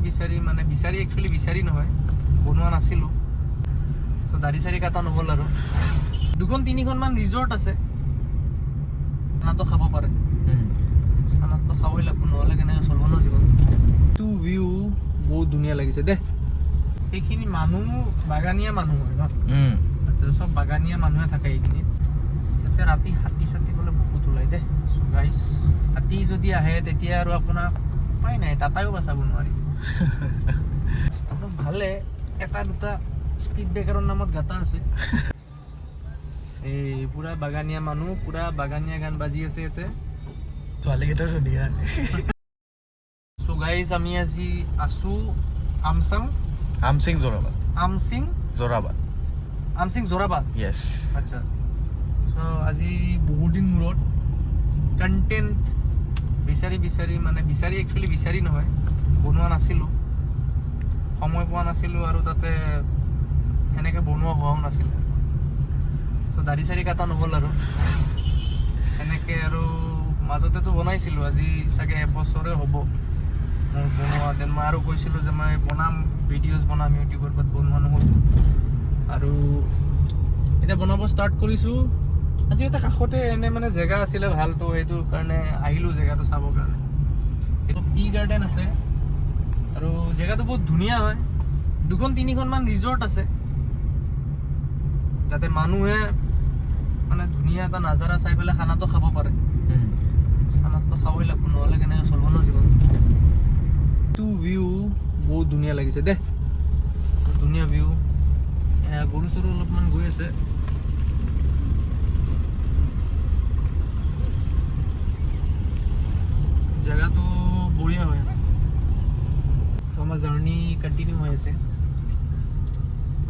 বিচাৰি মানে বিচাৰি একচুৱেলি বিচাৰি নহয়, বনোৱা নাছিলোঁ। চ' দাড়ি চাৰি কাটা নহ'ল আৰু। 2-3খনমান ৰিজৰ্ট আছে, খানাটো খাব পাৰে। খানাটো খাবই লাগিব, নহ'লে কেনেকৈ চলিব ন জীৱন। এইটো ভিউ বহুত ধুনীয়া লাগিছে দেই। এইখিনি মানুহ বাগানীয়া মানুহ হয় ন, চব বাগানীয়া মানুহে থাকে এইখিনিত। এতিয়া ৰাতি হাতী চাতী বোলে বহুত ওলাই দেই। চ' গাইছ, হাতী যদি আহে তেতিয়া আৰু আপোনাক উপায় নাই, তাতাইও বাচাব নোৱাৰি। ৰাস্তাটো ভালে, এটা দুটা স্পীড ব্ৰেকাৰৰ নামত গাঁটা আছে। এই পুৰা বাগানীয়া মানুহ, পুৰা বাগানীয়া গান বাজি আছে ইয়াতে। ছোৱালীকেইটা ধুনীয়া। চ' গাইছ, আমি আজি আছো আমচিং যোৰাবাদ। আমচিং যোৰাবাদ। য়েছ। আচ্ছা, চ' আজি বহুত দিন মূৰত কণ্টেণ্ট বিচাৰি মানে একচুৱেলি বিচাৰি নহয়, বনোৱা নাছিলোঁ, সময় পোৱা নাছিলোঁ, আৰু তাতে সেনেকৈ বনোৱা হোৱাও নাছিলে। চ' দাড়ি চাৰি কাটা নহ'ল আৰু সেনেকৈ। আৰু মাজতেতো বনাইছিলোঁ, আজি চাগে এবছৰে হ'ব মোৰ বনোৱা। দেন মই আৰু কৈছিলোঁ যে মই বনাম, ভিডিঅ'জ বনাম ইউটিউবৰ, বাট বনোৱা নহ'ল। আৰু এতিয়া বনাব ষ্টাৰ্ট কৰিছোঁ। আজি এটা কাষতে এনে মানে জেগা আছিলে ভালতো, সেইটো কাৰণে আহিলোঁ জেগাটো চাবৰ কাৰণে। এইটো টি গাৰ্ডেন আছে, আৰু জেগাটো বহুত ধুনীয়া হয়। 2-3খনমান ৰিজৰ্ট আছে, যাতে মানুহে মানে ধুনীয়া এটা নাজাৰা চাই পেলাই খানাটো খাব পাৰে। খানাটো খাবই লাগিব, নহ'লে কেনেকৈ চলিব ন জীৱন। এইটো ভিউ বহুত ধুনীয়া লাগিছে দেই, ধুনীয়া ভিউ। গৰু চৰু অলপমান গৈ আছে। জেগাটো বঢ়িয়া হয়। আমাৰ জাৰ্ণি কণ্টিনিউ হৈ আছে।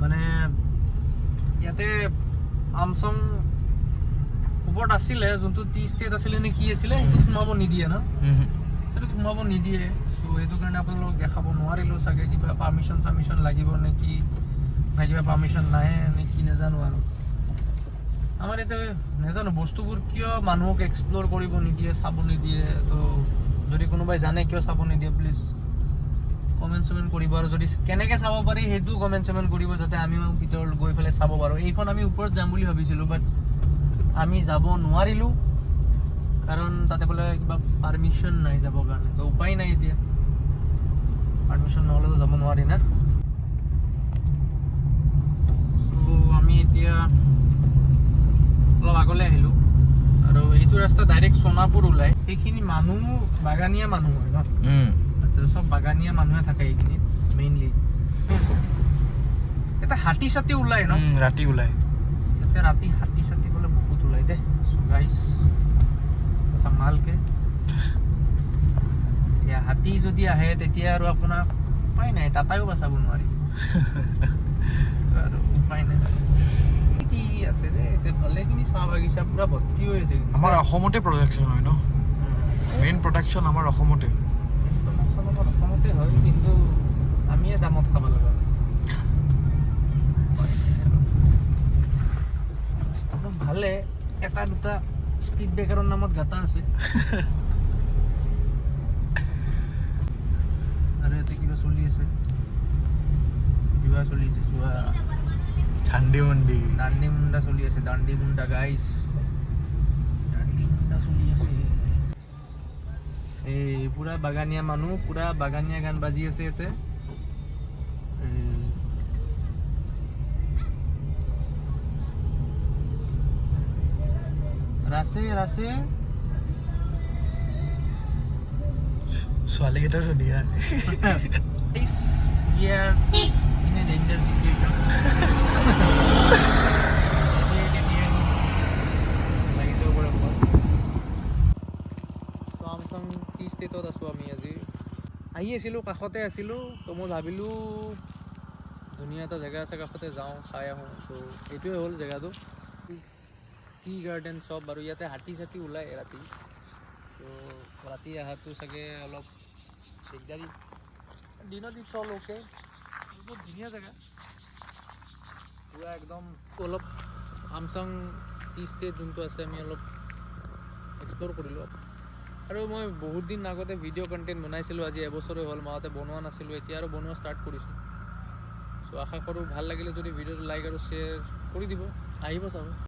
মানে ইয়াতে আমচং ওপৰত আছিলে, যোনটো টি ষ্টেট আছিলে নে কি আছিলে, সেইটোত সোমাব নিদিয়ে ন, সেইটোত সোমাব নিদিয়ে। চ' সেইটো কাৰণে আপোনালোকক দেখাব নোৱাৰিলোঁ চাগে, কিবা পাৰ্মিশ্যন লাগিব নে কি, না কিবা পাৰ্মিশ্যন নাই নে কি নাজানো। আৰু আমাৰ ইয়াতে নাজানো বস্তুবোৰ কিয় মানুহক এক্সপ্ল'ৰ কৰিব নিদিয়ে, চাব নিদিয়ে। তো যদি কোনোবাই জানে কিয় চাব নিদিয়ে, প্লিজ কমেণ্ট চমেণ্ট কৰিব। আৰু যদি কেনেকৈ চাব পাৰি সেইটো কমেণ্ট চমেণ্ট কৰিব, যাতে আমিও ভিতৰত গৈ পেলাই চাব পাৰোঁ। এইখন আমি ওপৰত যাম বুলি ভাবিছিলোঁ, বাট আমি যাব নোৱাৰিলোঁ, কাৰণ তাতে বোলে কিবা পাৰ্মিশ্যন নাই যাবৰ কাৰণে। তো উপায় নাই, এতিয়া পাৰ্মিশ্যন নহ'লেতো যাব নোৱাৰি না। ত' আমি এতিয়া অলপ আগলৈ আহিলোঁ, আৰু এইটো ৰাস্তা ডাইৰেক্ট সোণাপুৰ ওলায়। সেইখিনি মানুহ বাগানীয়া মানুহ হয় ন, চব বাগানীয়া মানুহে থাকে এইখিনিত মেইনলি। এটা হাতী চাতী ওলাই ন, ৰাতি ওলাই। এতিয়া ৰাতি হাতী চাতী বোলে বহুত ওলাই দেই। চ' গাইছ, চাম্ভালকে। এতিয়া হাতী যদি আহে তেতিয়া আৰু আপোনাক উপায় নাই, তাতাইও বাচাব নোৱাৰি। আৰু উপায় নাই। কি আছে যে এতিয়া ভালেখিনি চাহ বাগিচা পুৰা ভৰ্তি হৈ আছে। আমাৰ অসমতে প্ৰডাকশ্যন হয় ন, মেইন প্ৰডাকশ্যন আমাৰ অসমতে। অসমতে হয়, কিন্তু আমিয়ে দামত খাব লগা। ৰাস্তাটো ভালে, এটা দুটা স্পীড ব্ৰেকাৰৰ নামত গাঁটা আছে। আৰু ইয়াতে কিবা চলি আছে, জুৱা ঝাণ্ডি মন্দি, দাণ্ডি মুণ্ডা চলি আছে। দাণ্ডি মুণ্ডা গাইছ, দাণ্ডি মুণ্ডা চলি আছে। এই পুৰা বাগানীয়া মানুহ, পুৰা বাগানীয়া গান বাজি আছে ইয়াতে। ৰাছে ছোৱালীকেইটা ধুনীয়া। We are in a danger situation. লাগি যাব পাৰে ক'ৰবাত। ত' আমচং টি ষ্টেটত আছোঁ আমি আজি। আহি আছিলোঁ, কাষতে আছিলোঁ, তো মই ভাবিলোঁ ধুনীয়া এটা জেগা আছে কাষতে, যাওঁ চাই আহোঁ। ত' এইটোৱে হ'ল জেগাটো, টি গাৰ্ডেন চব। আৰু ইয়াতে হাতী চাতী ওলায় ৰাতি, তো ৰাতি অহাটো চাগে অলপ দিগদাৰী। দিনত ইটছ অল অ'কে, বহুত ধুনীয়া জেগা পুৰা একদম। অলপ আমচং টি ষ্টেট যোনটো আছে, আমি অলপ এক্সপ্ল'ৰ কৰিলোঁ। আৰু মই বহুত দিন আগতে ভিডিঅ' কণ্টেণ্ট বনাইছিলোঁ, আজি এবছৰে হ'ল, মাহঁতে বনোৱা নাছিলোঁ, এতিয়া আৰু বনোৱা ষ্টাৰ্ট কৰিছোঁ। চ' আশা কৰোঁ ভাল লাগিলে যদি ভিডিঅ'টো লাইক আৰু শ্বেয়াৰ কৰি দিব, আহিব চাব।